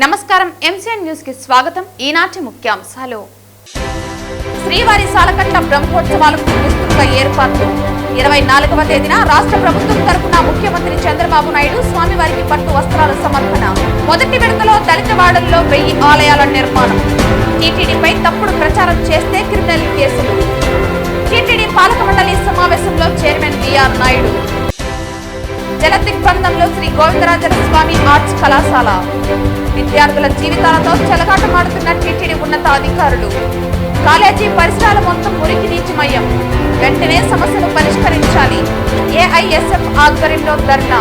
నమస్కారం MCN news కి స్వాగతం. ఈనాటి ముఖ్యాంశాలు. శ్రీవారి సాలకట్ల బ్రహ్మోత్సవాలకు విస్తృత ఏర్పాట్లు. 24వ తేదీన రాష్ట్ర ప్రభుత్వం తరపున ముఖ్యమంత్రి చంద్రబాబు నాయుడు స్వామివారికి పట్టు వస్త్రాల సమర్పణ. మొదటి విడతలో దళితవాడల్లో 1000 ఆలయాల నిర్మాణం. టీటీడీపై తప్పుడు ప్రచారం చేస్తే క్రిమినల్ కేసులు. టీటీడీ పాలక మండలి సమావేశంలో చైర్మన్ బిఆర్ నాయుడు. జలదిగ్బంధంలో శ్రీ గోవిందరాజన స్వామి ఆర్ట్స్ కళాశాల. విద్యార్థుల జీవితాలతో చెలగాటమాడుతున్న టీటీడీ ఉన్నతాధికారులు. కాలేజీ పరిసరాల మొత్తం మురికి నీటిమయం. వెంటనే సమస్యను పరిష్కరించాలి. ఏఐఎస్ఎఫ్ ఆధ్వర్యంలో ధర్నా.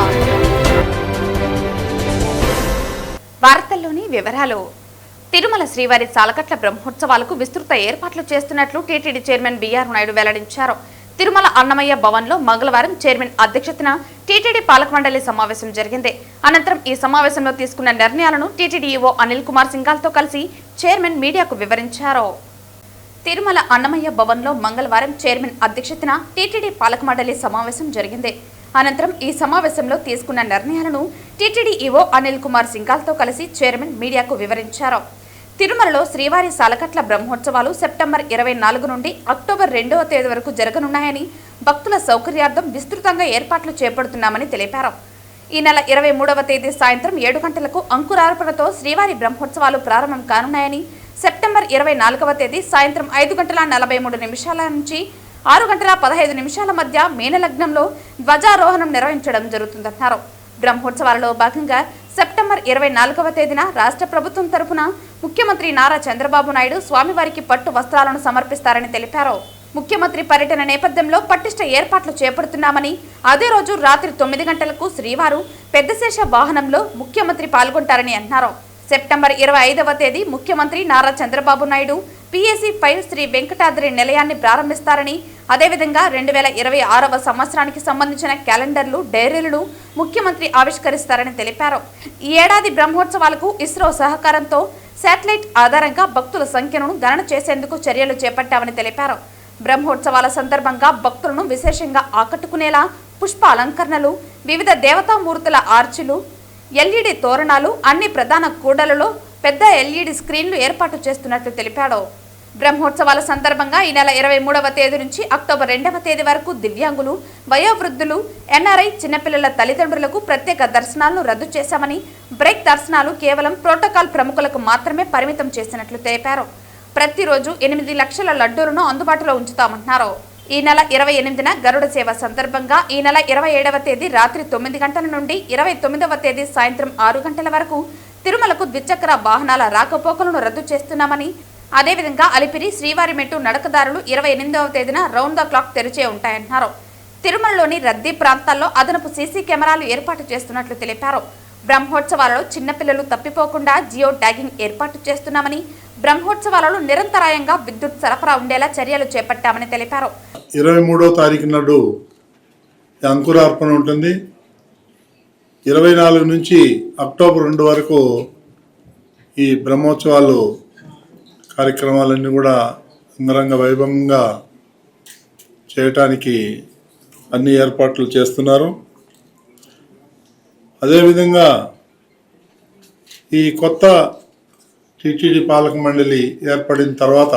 వార్తల్లోని వివరాలు. తిరుమల శ్రీవారి సాలకట్ల బ్రహ్మోత్సవాలకు విస్తృత ఏర్పాట్లు చేస్తున్నట్లు టీటీడీ చైర్మన్ బిఆర్ నాయుడు వెల్లడించారు. తిరుమల అన్నమయ్య భవన్లో మంగళవారం చైర్మన్ అధ్యక్షతన టీటీడీ పాలక మండలి సమావేశం జరిగింది. అనంతరం ఈ సమావేశంలో తీసుకున్న నిర్ణయాలను టీటీడీ ఈవో అనిల్ కుమార్ సింఘాల్తో కలిసి చైర్మన్ మీడియాకు వివరించారు. తిరుమల అన్నమయ్య భవన్లో మంగళవారం చైర్మన్ అధ్యక్షతన టీటీడీ పాలక మండలి సమావేశం జరిగింది. అనంతరం ఈ సమావేశంలో తీసుకున్న నిర్ణయాలను టీటీడీ ఈవో అనిల్ కుమార్ సింఘాల్తో కలిసి చైర్మన్ మీడియాకు వివరించారు. తిరుమలలో శ్రీవారి సాలకట్ల బ్రహ్మోత్సవాలు సెప్టెంబర్ 24 నుండి అక్టోబర్ 2వ తేదీ వరకు జరగనున్నాయని, భక్తుల సౌకర్యార్థం విస్తృతంగా ఏర్పాట్లు చేపడుతున్నామని తెలిపారు. ఈ నెల 23వ తేదీ సాయంత్రం 7 గంటలకు అంకురార్పణతో శ్రీవారి బ్రహ్మోత్సవాలు ప్రారంభం కానున్నాయని, సెప్టెంబర్ 24వ తేదీ సాయంత్రం 5:43 నుంచి 6:15 మధ్య మీనలగ్నంలో ధ్వజారోహణం నిర్వహించడం జరుగుతుందన్నారు. బ్రహ్మోత్సవాలలో భాగంగా సెప్టెంబర్ 24వ తేదీన రాష్ట్ర ప్రభుత్వం తరపున ముఖ్యమంత్రి నారా చంద్రబాబు నాయుడు స్వామివారికి పట్టు వస్త్రాలను సమర్పిస్తారని తెలిపారు. ముఖ్యమంత్రి పర్యటన నేపథ్యంలో పటిష్ట ఏర్పాట్లు చేపడుతున్నామని, అదే రోజు రాత్రి 9 గంటలకు శ్రీవారు పెద్దశేష వాహనంలో ముఖ్యమంత్రి పాల్గొంటారని అన్నారు. సెప్టెంబర్ 25వ తేదీ ముఖ్యమంత్రి నారా చంద్రబాబు నాయుడు PAC 5 శ్రీ వెంకటాద్రి నిలయాన్ని ప్రారంభిస్తారని, అదేవిధంగా 2026వ సంవత్సరానికి సంబంధించిన క్యాలెండర్లు, డైరీలను ముఖ్యమంత్రి ఆవిష్కరిస్తారని తెలిపారు. ఈ ఏడాది బ్రహ్మోత్సవాలకు ఇస్రో సహకారంతో శాటిలైట్ ఆధారంగా భక్తుల సంఖ్యను గణన చేసేందుకు చర్యలు చేపట్టామని తెలిపారు. బ్రహ్మోత్సవాల సందర్భంగా భక్తులను విశేషంగా ఆకట్టుకునేలా పుష్ప అలంకరణలు, వివిధ దేవతామూర్తుల ఆర్చిలు, LED తోరణాలు, అన్ని ప్రధాన కూడలలో పెద్ద LED స్క్రీన్లు ఏర్పాటు చేస్తున్నట్లు తెలిపాడు. బ్రహ్మోత్సవాల సందర్భంగా ఈ నెల 23వ తేదీ నుంచి అక్టోబర్ 2వ తేదీ వరకు దివ్యాంగులు, వయోవృద్ధులు, NRI చిన్నపిల్లల తల్లిదండ్రులకు ప్రత్యేక దర్శనాలను రద్దు చేశామని, బ్రేక్ దర్శనాలు కేవలం ప్రోటోకాల్ ప్రముఖులకు మాత్రమే పరిమితం చేసినట్లు తెలిపారు. ప్రతిరోజు 8 లక్షల లడ్డూలను అందుబాటులో ఉంచుతామన్నారు. ఈ నెల 28న గరుడ సేవ సందర్భంగా ఈ నెల 27వ తేదీ రాత్రి 9 గంటల నుండి 29వ తేదీ సాయంత్రం 6 గంటల వరకు తిరుమలకు ద్విచక్ర వాహనాల రాకపోకలను రద్దు చేస్తున్నామని, అదేవిధంగా అలిపిరి, శ్రీవారి మెట్టు నడకదారులు 28వ తేదీన రౌండ్ ద క్లాక్ తెరిచే ఉంటాయన్నారు. తిరుమలలోని రద్దీ ప్రాంతాల్లో అదనపు CC కెమెరాలు ఏర్పాటు చేస్తున్నట్లు తెలిపారు. బ్రహ్మోత్సవాలలో చిన్నపిల్లలు తప్పిపోకుండా జియో ట్యాగింగ్ ఏర్పాటు చేస్తున్నామని, బ్రహ్మోత్సవాలలో నిరంతరాయంగా విద్యుత్ సరఫరా ఉండేలా చర్యలు చేపట్టామని తెలిపారు. 23వ తారీఖు నాడు అంకురార్పణ ఉంటుంది. 24 నుంచి అక్టోబర్ 2 వరకు ఈ బ్రహ్మోత్సవాలు కార్యక్రమాలన్నీ కూడా అంగరంగ వైభవంగా చేయటానికి అన్ని ఏర్పాట్లు చేస్తున్నారు. అదేవిధంగా ఈ కొత్త టీటీడీ పాలక మండలి ఏర్పడిన తర్వాత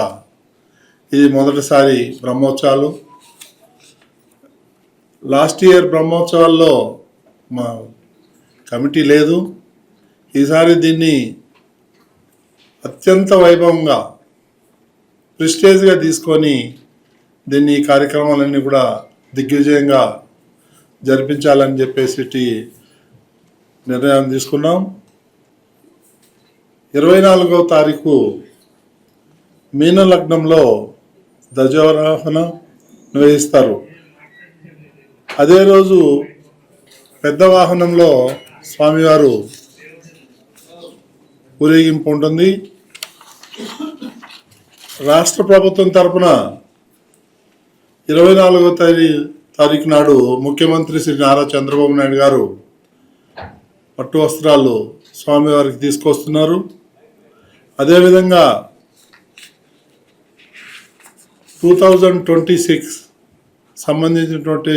ఇది మొదటిసారి బ్రహ్మోత్సవాలు. లాస్ట్ ఇయర్ బ్రహ్మోత్సవాల్లో మా కమిటీ లేదు. ఈసారి దీన్ని అత్యంత వైభవంగా ప్రెస్టేజ్గా తీసుకొని దీన్ని ఈ కార్యక్రమాలన్నీ కూడా దిగ్విజయంగా జరిపించాలని చెప్పేసి నిర్ణయం తీసుకున్నాం. 24వ తారీఖు మీనలగ్నంలో ధ్వజారోహణం నిర్వహిస్తారు. అదే రోజు పెద్ద వాహనంలో స్వామివారు ఊరేగింపు ఉంటుంది. రాష్ట్ర ప్రభుత్వం తరపున 24వ తారీఖు నాడు ముఖ్యమంత్రి శ్రీ నారా చంద్రబాబు నాయుడు గారు పట్టు వస్త్రాలు స్వామివారికి తీసుకొస్తున్నారు. అదేవిధంగా 2026 సంబంధించినటువంటి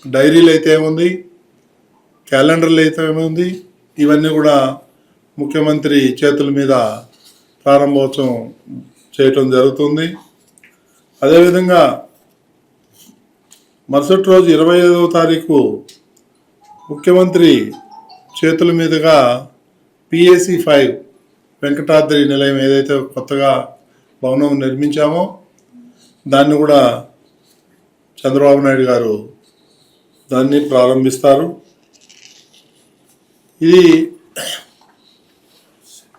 డైరీలు అయితే ఏముంది, క్యాలెండర్లు అయితే ఏముంది, ఇవన్నీ కూడా ముఖ్యమంత్రి చేతుల మీద ప్రారంభోత్సవం చేయటం జరుగుతుంది. అదేవిధంగా మరుసటి రోజు 25వ తారీఖు ముఖ్యమంత్రి చేతుల మీదుగా PAC 5 వెంకటాద్రి నిలయం ఏదైతే కొత్తగా భవనం నిర్మించామో దాన్ని కూడా చంద్రబాబు నాయుడు గారు దాన్ని ప్రారంభిస్తారు.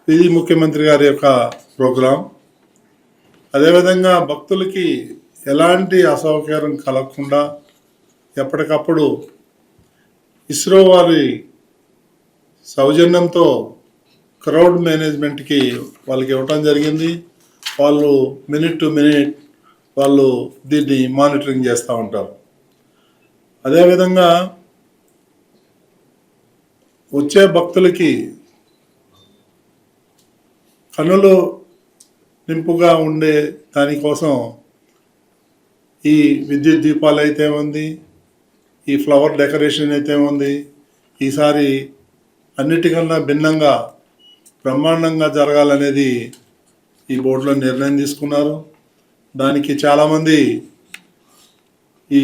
ఇది ముఖ్యమంత్రి గారి యొక్క ప్రోగ్రాం. అదేవిధంగా భక్తులకి ఎలాంటి అసౌకర్యం కలగకుండా ఎప్పటికప్పుడు ఇస్రో వారి సౌజన్యంతో క్రౌడ్ మేనేజ్మెంట్కి వాళ్ళకి ఇవ్వటం జరిగింది. వాళ్ళు మినిట్ టు మినిట్ వాళ్ళు దీన్ని మానిటరింగ్ చేస్తూ ఉంటారు. అదేవిధంగా వచ్చే భక్తులకి కన్నులు నింపుగా ఉండే దానికోసం ఈ విద్యుత్ దీపాలు అయితే ఉంది, ఈ ఫ్లవర్ డెకరేషన్ అయితే ఉంది. ఈసారి అన్నిటికన్నా భిన్నంగా బ్రహ్మాండంగా జరగాలనేది ఈ బోర్డులో నిర్ణయం తీసుకున్నారు. దానికి చాలామంది ఈ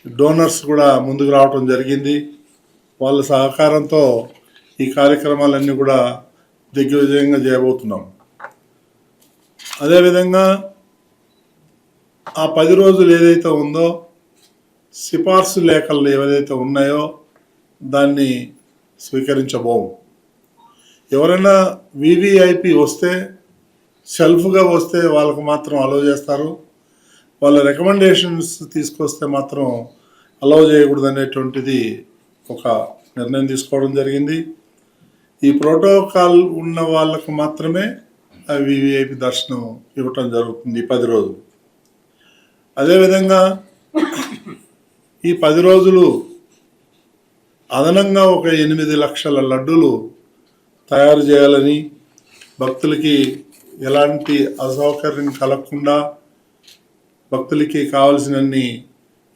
డోనర్స్ కూడా ముందుకు రావటం జరిగింది. వాళ్ళ సహకారంతో ఈ కార్యక్రమాలన్నీ కూడా దిగ్విజయంగా చేయబోతున్నాం. అదేవిధంగా ఆ 10 రోజులు ఏదైతే ఉందో సిఫార్సు లేఖలు ఏవైతే ఉన్నాయో దాన్ని స్వీకరించబోము. ఎవరైనా VVIP వస్తే సెల్ఫ్గా వస్తే వాళ్ళకు మాత్రం అలౌ చేస్తారు. వాళ్ళ రికమెండేషన్స్ తీసుకొస్తే మాత్రం అలౌ చేయకూడదు అనేటువంటిది ఒక నిర్ణయం తీసుకోవడం జరిగింది. ఈ ప్రోటోకాల్ ఉన్న వాళ్ళకు మాత్రమే VVIP దర్శనం ఇవ్వటం జరుగుతుంది 10 రోజులు. అదేవిధంగా ఈ 10 రోజులు అదనంగా ఒక 8 లక్షల లడ్డూలు తయారు చేయాలని, భక్తులకి ఎలాంటి అసౌకర్యం కలగకుండా భక్తులకి కావలసినన్ని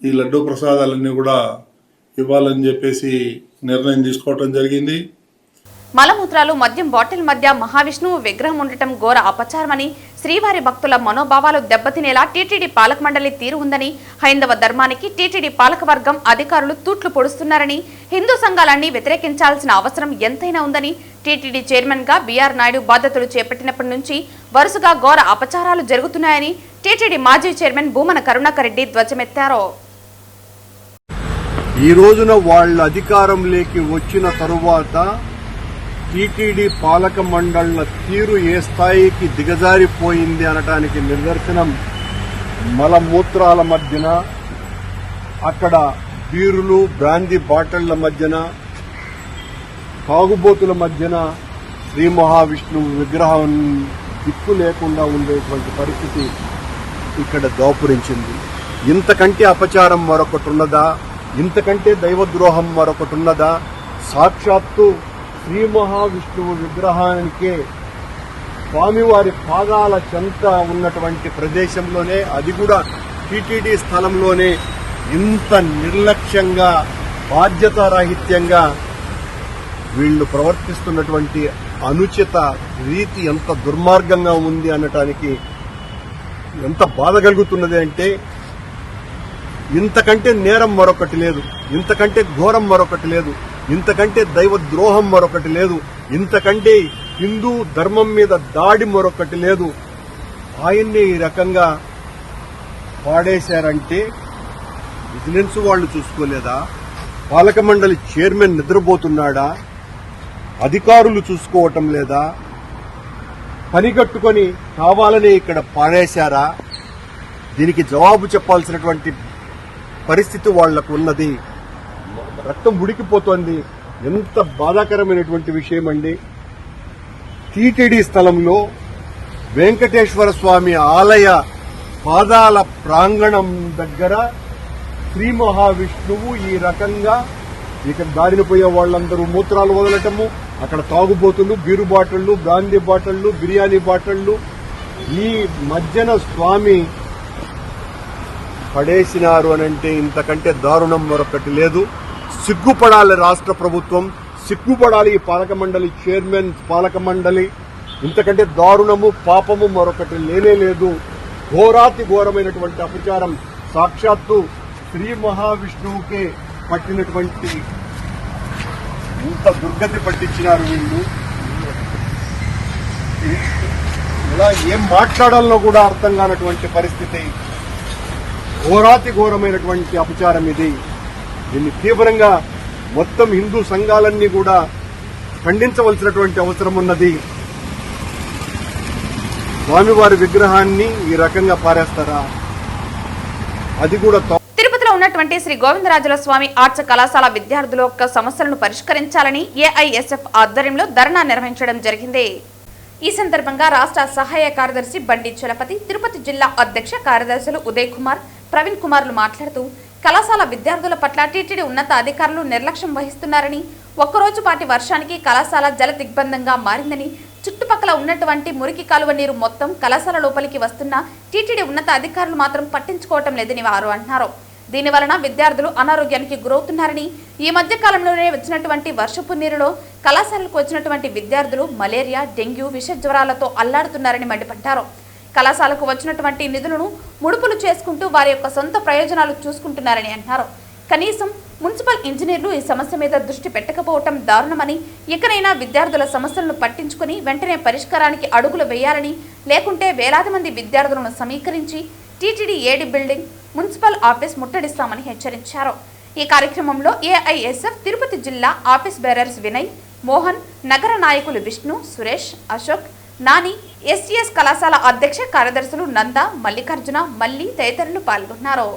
ఈ లడ్డూ ప్రసాదాలన్నీ కూడా ఇవ్వాలని చెప్పేసి నిర్ణయం తీసుకోవటం జరిగింది. మలమూత్రాలు, మద్యం బాటిల్ మధ్య మహావిష్ణువు విగ్రహం ఉండటం ఘోర అపచారమని, శ్రీవారి భక్తుల మనోభావాలు దెబ్బతినేలా టీటీడీ పాలక మండలి తీరు ఉందని, హైందవ ధర్మానికి టీటీడీ పాలకవర్గం అధికారులు తూట్లు పొడుస్తున్నారని, హిందూ సంఘాలన్నీ వ్యతిరేకించాల్సిన అవసరం ఎంతైనా ఉందని టీటీడీ చైర్మన్ గా బీఆర్ నాయుడు బాధ్యతలు చేపట్టినప్పటి నుంచి వరుసగా ఘోర అపచారాలు జరుగుతున్నాయని టీటీడీ మాజీ చైర్మన్ భూమన కరుణాకర్ రెడ్డి ధ్వజమెత్తారు. ఈ రోజున వాళ్ళ అధికారంలోకి వచ్చిన తరువాత టీటీడీ పాలక మండళ్ల తీరు ఏ స్థాయికి దిగజారిపోయింది అనటానికి నిదర్శనం మలమూత్రాల మధ్యన, అక్కడ బీరులు బ్రాందీ బాటిళ్ల మధ్యన, తాగుబోతుల మధ్యన శ్రీ మహావిష్ణువు విగ్రహం దిక్కు లేకుండా ఉండేటువంటి పరిస్థితి ఇక్కడ దాపురించింది. ఇంతకంటే అపచారం మరొకటి ఉన్నదా? ఇంతకంటే దైవద్రోహం మరొకటి ఉన్నదా? సాక్షాత్తు శ్రీ మహావిష్ణువు విగ్రహానికే స్వామివారి పాదాల చెంత ఉన్నటువంటి ప్రదేశంలోనే, అది కూడా టీటీడీ స్థలంలోనే ఇంత నిర్లక్ష్యంగా బాధ్యతారాహిత్యంగా వీళ్లు ప్రవర్తిస్తున్నటువంటి అనుచిత రీతి ఎంత దుర్మార్గంగా ఉంది అనటానికి ఎంత బాధ కలుగుతున్నది అంటే, ఇంతకంటే నేరం మరొకటి లేదు, ఇంతకంటే ఘోరం మరొకటి లేదు, ఇంతకంటే దైవ ద్రోహం మరొకటి లేదు, ఇంతకంటే హిందూ ధర్మం మీద దాడి మరొకటి లేదు. ఆయన్ని ఈ రకంగా పాడేశారంటే విజిలెన్స్ వాళ్ళు చూసుకోలేదా? పాలక మండలి చైర్మన్ నిద్రపోతున్నాడా? అధికారులు చూసుకోవటం లేదా? పనిగట్టుకొని కావాలని ఇక్కడ పాడేశారా? దీనికి జవాబు చెప్పాల్సినటువంటి పరిస్థితి వాళ్లకు ఉన్నది. రక్తం ఉడికిపోతోంది. ఎంత బాధాకరమైనటువంటి విషయం అండి. టీటీడీ స్థలంలో వెంకటేశ్వర స్వామి ఆలయ పాదాల ప్రాంగణం దగ్గర శ్రీ మహావిష్ణువు ఈ రకంగా ఇక్కడ దారిన పోయే వాళ్ళందరూ మూత్రాలు వదలటము, అక్కడ తాగుబోతులు, బీరు బాటిళ్లు, బ్రాందీ బాటిళ్లు, బిర్యానీ బాటిళ్లు, ఈ మధ్యన స్వామి పడేసినారు అనంటే ఇంతకంటే దారుణం మరొకటి లేదు. సిగ్గుపడాలి రాష్ట్ర ప్రభుత్వం, సిగ్గుపడాలి ఈ పాలక మండలి చైర్మన్, పాలక మండలి. ఇంతకంటే దారుణము, పాపము మరొకటి లేనే లేదు. ఘోరాతి ఘోరమైనటువంటి అపచారం సాక్షాత్తు శ్రీ మహావిష్ణువుకే పట్టినటువంటి ఇంత దుర్గతి పట్టించినారు వీళ్ళు. ఇలా ఏం మాట్లాడాలనో కూడా అర్థం కానటువంటి పరిస్థితి. ఘోరాతి ఘోరమైనటువంటి అపచారం ఇది. దీన్ని తీవ్రంగా మొత్తం హిందూ సంఘాలన్నీ కూడా ఖండించవలసినటువంటి అవసరం ఉన్నది. స్వామివారి విగ్రహాన్ని ఈ రకంగా పారేస్తారా? అది కూడా తిరుపతిలో ఉన్నటువంటి శ్రీ గోవిందరాజుల స్వామి ఆర్ట్స్ కళాశాల విద్యార్థుల యొక్క సమస్యలను పరిష్కరించాలని ఏఐఎస్ఎఫ్ ఆధ్వర్యంలో ధర్నా నిర్వహించడం జరిగింది. ఈ సందర్భంగా రాష్ట్ర సహాయ కార్యదర్శి బండి చలపతి, తిరుపతి జిల్లా అధ్యక్ష కార్యదర్శులు ఉదయ్ కుమార్, ప్రవీణ్ కుమార్లు మాట్లాడుతూ కళాశాల విద్యార్థుల పట్ల టీటీడీ ఉన్నత అధికారులు నిర్లక్ష్యం వహిస్తున్నారని, ఒక్కరోజు పాటి వర్షానికి కళాశాల జల దిగ్బంధంగా మారిందని, చుట్టుపక్కల ఉన్నటువంటి మురికి కాలువ నీరు మొత్తం కళాశాల లోపలికి వస్తున్న టీటీడీ ఉన్నత అధికారులు మాత్రం పట్టించుకోవటం లేదని వారు అన్నారు. దీని వలన విద్యార్థులు అనారోగ్యానికి గురవుతున్నారని, ఈ మధ్య కాలంలోనే వచ్చినటువంటి వర్షపు నీరులో కళాశాలకు వచ్చినటువంటి విద్యార్థులు మలేరియా, డెంగ్యూ, విష జ్వరాలతో అల్లాడుతున్నారని మండిపడ్డారు. కళాశాలకు వచ్చినటువంటి నిధులను ముడుపులు చేసుకుంటూ వారి యొక్క సొంత ప్రయోజనాలు చూసుకుంటున్నారని అన్నారు. కనీసం మున్సిపల్ ఇంజనీర్లు ఈ సమస్య మీద దృష్టి పెట్టకపోవటం దారుణమని, ఇకనైనా విద్యార్థుల సమస్యలను పట్టించుకుని వెంటనే పరిష్కారానికి అడుగులు వేయాలని, లేకుంటే వేలాది మంది విద్యార్థులను సమీకరించి TTD AD building, municipal office ముట్టడిస్తామని హెచ్చరించారు. ఈ కార్యక్రమంలో ఏఐఎస్ఎఫ్ తిరుపతి జిల్లా ఆఫీస్ బేరర్స్ వినయ్, మోహన్, నగర నాయకులు విష్ణు, సురేష్, అశోక్, నాని, ఎస్టీఎస్ కళాశాల అధ్యక్ష కార్యదర్శులు నంద, మల్లికార్జున, మల్లి తదితరులు పాల్గొన్నారు.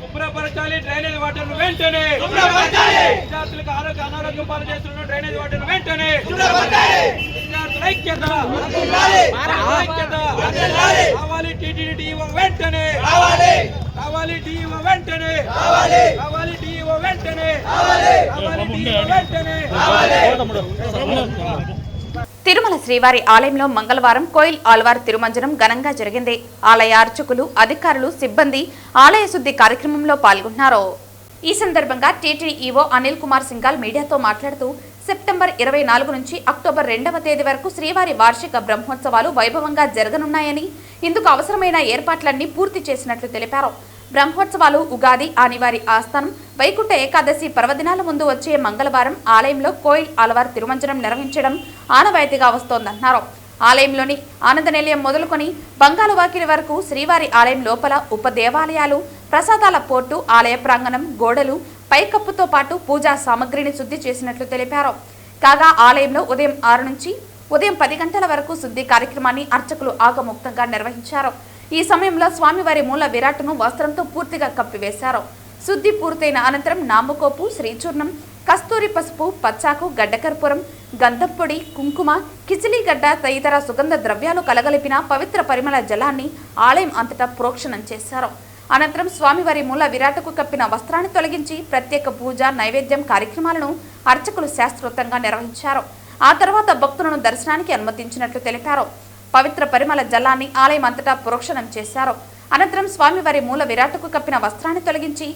శుభ్రపరచాలి డ్రైనేజ్ వాటర్ను వెంటనే, విద్యార్థులకు అనారోగ్యం పాలు చేస్తున్న డ్రైనేజ్ వాటర్ను వెంటనే, విద్యార్థుల ఐక్యత, కావాలి టీటీడీ డిఓ వెంటనే, కావాలి డిఓ వెంటనే, కావాలి డిఓ వెంటనే, కావాలి డిఓ వెంటనే. తిరుమల శ్రీవారి ఆలయంలో మంగళవారం కోయిల్ ఆల్వార్ తిరుమంజనం ఘనంగా జరిగింది. ఆలయ అర్చకులు, అధికారులు, సిబ్బంది ఆలయ శుద్ధి కార్యక్రమంలో పాల్గొన్నారు. ఈ సందర్భంగా టీటీడీ ఈవో అనిల్ కుమార్ సింఘాల్ మీడియాతో మాట్లాడుతూ సెప్టెంబర్ 24 నుంచి అక్టోబర్ 2వ తేదీ వరకు శ్రీవారి వార్షిక బ్రహ్మోత్సవాలు వైభవంగా జరగనున్నాయని, ఇందుకు అవసరమైన ఏర్పాట్లన్నీ పూర్తి చేసినట్లు తెలిపారు. బ్రహ్మోత్సవాలు, ఉగాది, ఆనివారి ఆస్థానం, వైకుంఠ ఏకాదశి పర్వదినాల ముందు వచ్చే మంగళవారం ఆలయంలో కోయిల్ ఆల్వార్ తిరుమంజనం నిర్వహించడం ఆనవాయితీగా వస్తోందన్నారు. ఆలయంలోని ఆనంద నిలయం మొదలుకొని బంగారు వాకిలి వరకు శ్రీవారి ఆలయం లోపల ఉప దేవాలయాలు, ప్రసాదాల పోర్టు, ఆలయ ప్రాంగణం, గోడలు, పైకప్పుతో పాటు పూజా సామగ్రిని శుద్ధి చేసినట్లు తెలిపారు. కాగా ఆలయంలో ఉదయం 6 నుంచి ఉదయం 10 గంటల వరకు శుద్ధి కార్యక్రమాన్ని అర్చకులు ఆగముక్తంగా నిర్వహించారు. ఈ సమయంలో స్వామివారి మూల విరాట్ను వస్త్రంతో పూర్తిగా కప్పివేశారు. శుద్ధి పూర్తయిన అనంతరం నామకోపు, శ్రీచూర్ణం, కస్తూరి పసుపు, పచ్చాకు, గడ్డకర్పూరం, గంధం పొడి, కుంకుమ, కిచిలీగడ్డ తదితర సుగంధ ద్రవ్యాలు కలగలిపిన పవిత్ర పరిమళ జలాన్ని ఆలయం అంతటా ప్రోక్షణం చేశారు. అనంతరం స్వామివారి మూల విరాటకు కప్పిన వస్త్రాన్ని తొలగించి ప్రత్యేక పూజ, నైవేద్యం కార్యక్రమాలను అర్చకులు శాస్త్రోక్తంగా నిర్వహించారు. ఆ తర్వాత భక్తులను దర్శనానికి అనుమతించినట్లు తెలిపారు. పవిత్ర పరిమళ జలాన్ని ఆలయం అంతటా ప్రోక్షణం చేశారు. అనంతరం స్వామివారి మూల విరాటకు కప్పిన వస్త్రాన్ని తొలగించి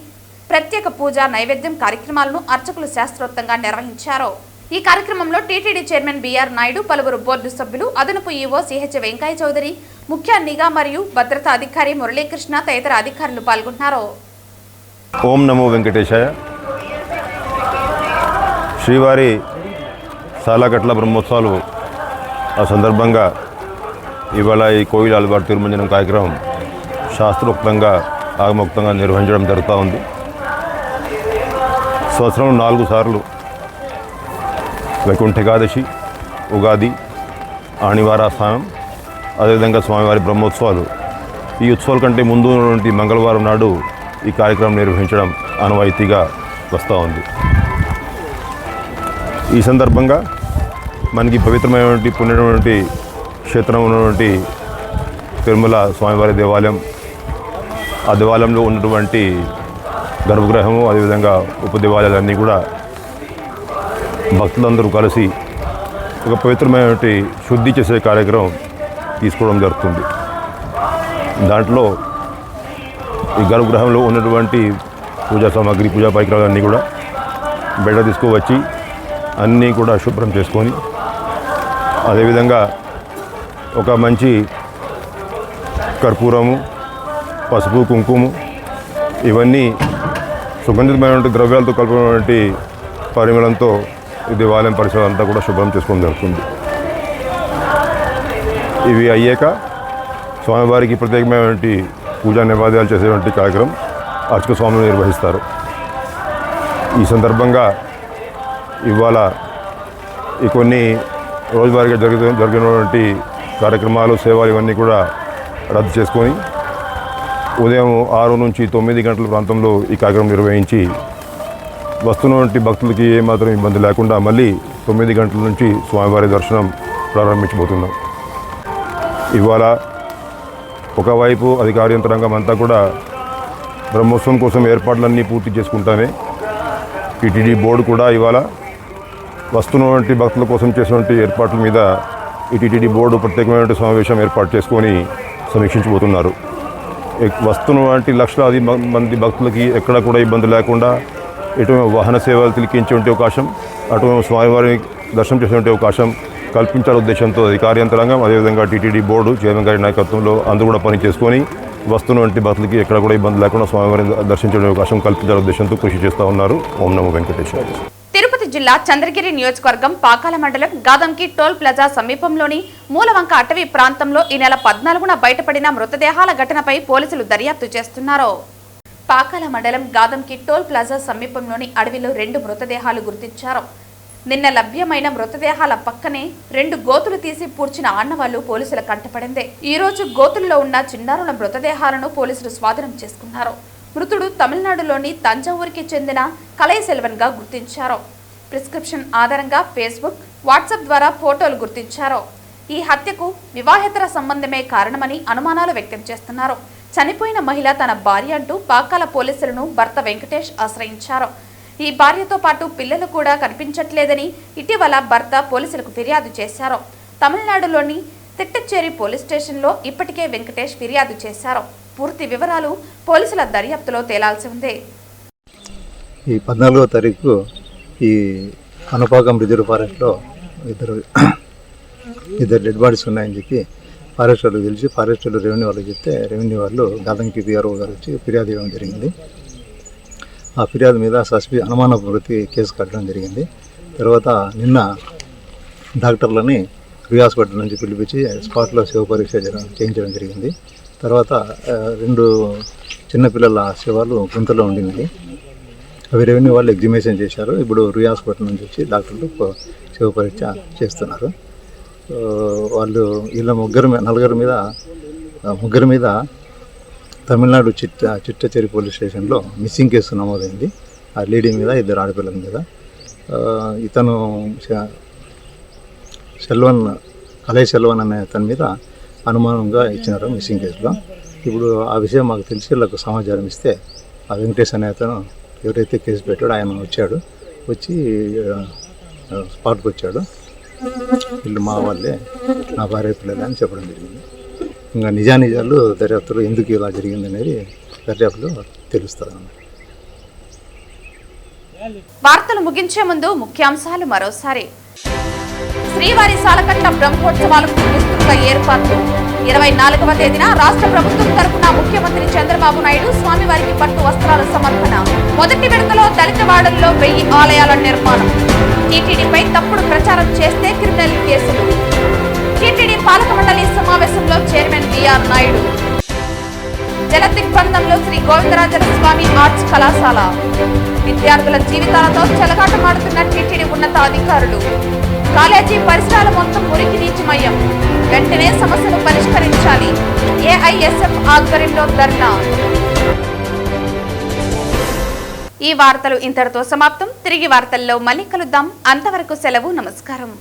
ప్రత్యేక పూజ, నైవేద్యం కార్యక్రమాలను అర్చకులు శాస్త్రోక్తంగా నిర్వహించారు. ఈ కార్యక్రమంలో టీటీడీ చైర్మన్ బిఆర్ నాయుడు, పలువురు బోర్డు సభ్యులు, అదనపు ఈవో సిహెచ్ వెంకయ్య చౌదరి, ముఖ్య నిఘా మరియు భద్రతా అధికారి మురళీకృష్ణ తదితర అధికారులు పాల్గొన్నారు. ఓం నమో వెంకటేశాయ. శ్రీవారి సాలగట్ల బ్రహ్మోత్సవాలు ఆ సందర్భంగా ఇవాళ ఈ కోయిల్ ఆల్వార్ తిరుమంజనం కార్యక్రమం శాస్త్రోక్తంగా, ఆగమోక్తంగా నిర్వహించడం జరుగుతూ ఉంది. సంవత్సరం 4 సార్లు వైకుంఠ ఏకాదశి, ఉగాది, ఆనివారాస్థానం, అదేవిధంగా స్వామివారి బ్రహ్మోత్సవాలు. ఈ ఉత్సవాల కంటే ముందు ఉన్నటువంటి మంగళవారం నాడు ఈ కార్యక్రమం నిర్వహించడం ఆనవాయితీగా వస్తూ ఉంది. ఈ సందర్భంగా మనకి పవిత్రమైనటువంటి పుణ్యమైనటువంటి క్షేత్రం ఉన్నటువంటి తిరుమల స్వామివారి దేవాలయం, ఆ దేవాలయంలో ఉన్నటువంటి గర్భగృహము, అదేవిధంగా ఉపదేవాలయాలన్నీ కూడా భక్తులందరూ కలిసి ఒక పవిత్రమైనటువంటి శుద్ధి చేసే కార్యక్రమం తీసుకోవడం జరుగుతుంది. దాంట్లో ఈ గర్భగృహంలో ఉన్నటువంటి పూజా సామాగ్రి పూజా పరికరాలన్నీ కూడా బయట తీసుకువచ్చి అన్నీ కూడా శుభ్రం చేసుకొని అదేవిధంగా ఒక మంచి కర్పూరము పసుపు కుంకుమ ఇవన్నీ సుగంధితమైనటువంటి ద్రవ్యాలతో కలిపినటువంటి పరిమళంతో ఈ దేవాలయం పరిసరం అంతా కూడా శుభ్రం చేసుకోవడం జరుగుతుంది. ఇవి అయ్యాక స్వామివారికి ప్రత్యేకమైనటువంటి పూజా నివేద్యాలు చేసేటువంటి కార్యక్రమం అర్చక స్వాములు నిర్వహిస్తారు. ఈ సందర్భంగా ఇవాళ ఈ కొన్ని రోజువారీగా జరిగినటువంటి కార్యక్రమాలు సేవలు ఇవన్నీ కూడా రద్దు చేసుకొని ఉదయం 6 నుంచి 9 గంటల ప్రాంతంలో ఈ కార్యక్రమం నిర్వహించి వస్తున్నటువంటి భక్తులకి ఏమాత్రం ఇబ్బంది లేకుండా మళ్ళీ 9 గంటల నుంచి స్వామివారి దర్శనం ప్రారంభించబోతున్నాం. ఇవాళ ఒకవైపు అధికార యంత్రాంగం అంతా కూడా బ్రహ్మోత్సవం కోసం ఏర్పాట్లన్నీ పూర్తి చేసుకుంటానే టీటీడీ బోర్డు కూడా ఇవాళ వస్తున్నటువంటి భక్తుల కోసం చేసినటువంటి ఏర్పాట్ల మీద ఈ టీటీడీ బోర్డు ప్రత్యేకమైన సమావేశం ఏర్పాటు చేసుకొని సమీక్షించబోతున్నారు. వస్తున్నటువంటి లక్షలాది మంది భక్తులకి ఎక్కడ కూడా ఇబ్బంది లేకుండా ఎటు వాహన సేవలు తిలికించే అవకాశం, అటు స్వామివారి దర్శనం చేసే అవకాశం కల్పించాల ఉద్దేశంతో అధికార యంత్రాంగం అదేవిధంగా టీటీడీ బోర్డు చైర్మన్ గారి నాయకత్వంలో అందరూ కూడా పని చేసుకొని వస్తున్నటువంటి భక్తులకి ఎక్కడ కూడా ఇబ్బంది లేకుండా స్వామివారిని దర్శించే అవకాశం కల్పించాల ఉద్దేశంతో కృషి చేస్తూ ఉన్నారు. ఓం నమో వెంకటేశ్వర. తిరుపతి జిల్లా చంద్రగిరి నియోజకవర్గం పాకాల మండలం గాదంకి టోల్ ప్లాజా సమీపంలోని మూలవంక అటవీ ప్రాంతంలో ఈ నెల 14న బయటపడిన మృతదేహాల ఘటనపై పోలీసులు దర్యాప్తు చేస్తున్నారు. పాకాల మండలం గాదంకి టోల్ ప్లాజా సమీపంలోని అడవిలో 2 మృతదేహాలు గుర్తించారు. నిన్న లభ్యమైన మృతదేహాల పక్కనే 2 గోతులు తీసి పూడ్చిన ఆనవాళ్లు పోలీసుల కంటపడింది. ఈ రోజు గోతుల్లో ఉన్న చిన్నారుల మృతదేహాలను పోలీసులు స్వాధీనం చేసుకున్నారు. మృతుడు తమిళనాడులోని తంజావూరుకి చెందిన కలై సెల్వన్ గా గుర్తించారు. ప్రిస్క్రిప్షన్ ఆధారంగా ఫేస్బుక్, వాట్సాప్ ద్వారా ఫోటోలు గుర్తించారు. ఈ హత్యకు వివాహేతర సంబంధమే కారణమని అనుమానాలు వ్యక్తం చేస్తున్నారు. చనిపోయిన మహిళ తన భార్య అంటూ పాకాల పోలీసులను భర్త వెంకటేష్ ఆశ్రయించారు. ఈ భార్యతో పాటు పిల్లలు కూడా కనిపించట్లేదని ఇటీవల భర్త పోలీసులకు ఫిర్యాదు చేశారు. తమిళనాడులోని తిట్టచ్చేరి పోలీస్ స్టేషన్లో ఇప్పటికే వెంకటేష్ ఫిర్యాదు చేశారు. పూర్తి వివరాలు పోలీసుల దర్యాప్తులో తేలాల్సి ఉంది. ఈ 14వ తారీఖు ఈ కనపాకం రిజర్వ్ ఫారెస్ట్లో ఇద్దరు డెడ్ బాడీస్ ఉన్నాయని చెప్పి ఫారెస్ట్ వాళ్ళు తెలిసి ఫారెస్ట్ వాళ్ళు రెవెన్యూ వాళ్ళు చెప్తే రెవెన్యూ వాళ్ళు గాదంకి పిఆర్ఓ గారు వచ్చి ఫిర్యాదు ఇవ్వడం జరిగింది. ఆ ఫిర్యాదు మీద అనుమానపూరిత కేసు కట్టడం జరిగింది. తర్వాత నిన్న డాక్టర్లని రీ హాస్పిటల్ నుంచి పిలిపించి స్పాట్లో శవ పరీక్ష చేయించడం జరిగింది. తర్వాత 2 చిన్నపిల్లల శవాలు గుంతలో ఉండినాయి. అవి రెవెన్యూ వాళ్ళు ఎగ్జిబిషన్ చేశారు. ఇప్పుడు రీ హాస్పిటల్ నుంచి వచ్చి డాక్టర్లు శవ పరీక్ష చేస్తున్నారు. వాళ్ళు వీళ్ళ ముగ్గురు మీద తమిళనాడు చిట్టచేరి పోలీస్ స్టేషన్లో మిస్సింగ్ కేసు నమోదైంది. ఆ లేడీ మీద 2 ఆడపిల్లల మీద. ఇతను కలై సెల్వన్ అనే అతని మీద అనుమానంగా ఇచ్చినారు మిస్సింగ్ కేసులో. ఇప్పుడు ఆ విషయం మాకు తెలిసి వీళ్ళకు సమాచారం ఇస్తే ఆ వెంకటేష్ అనే అతను ఎవరైతే కేసు పెట్టాడో ఆయన వచ్చి స్పాట్కి వచ్చాడు. వీళ్ళు మా వాళ్ళే, నా భార్య పిల్లలే అని చెప్పడం జరిగింది. ఇంకా నిజానిజాలు దర్యాప్తులో ఎందుకు ఇలా జరిగింది అనేది దర్యాప్తులో తెలుస్తుంది. వార్తలు ముగించే ముందు ముఖ్యాంశాలు మరోసారి. శ్రీవారి సాలకట్ల బ్రహ్మోత్సవాలకు విస్తృత ఏర్పాట్లు. 24వ తేదీన రాష్ట్ర ప్రభుత్వం తరఫున ముఖ్యమంత్రి చంద్రబాబు నాయుడు స్వామివారికి పట్టు వస్త్రాల సమర్పణ. మొదటి విడతలో దళితవాడల్లో 1000 ఆలయాల నిర్మాణం. టీటీడీపై తప్పుడు ప్రచారం చేస్తే క్రిమినల్ కేసులు. టీటీడీ పాలక మండలి సమావేశంలో చైర్మన్ బిఆర్ నాయుడు. జలదిగ్బంధంలో శ్రీ గోవిందరాజన స్వామి ఆర్ట్స్ కళాశాల. విద్యార్థుల జీవితాలతో చెలగాటమాడుతున్న టీటీడీ ఉన్నతాధికారులు. కాలేజీ పరిసరాల మొత్తం మురికి నీచిమయం. వెంటనే సమస్యను పరిష్కరించాలి. ఏఐఎస్ఎఫ్ ఆధ్వర్యంలో ధర్నా. ఈ వార్తలు ఇంతటితో సమాప్తం. తిరిగి వార్తల్లో మళ్ళీ కలుద్దాం. అంతవరకు సెలవు. నమస్కారం.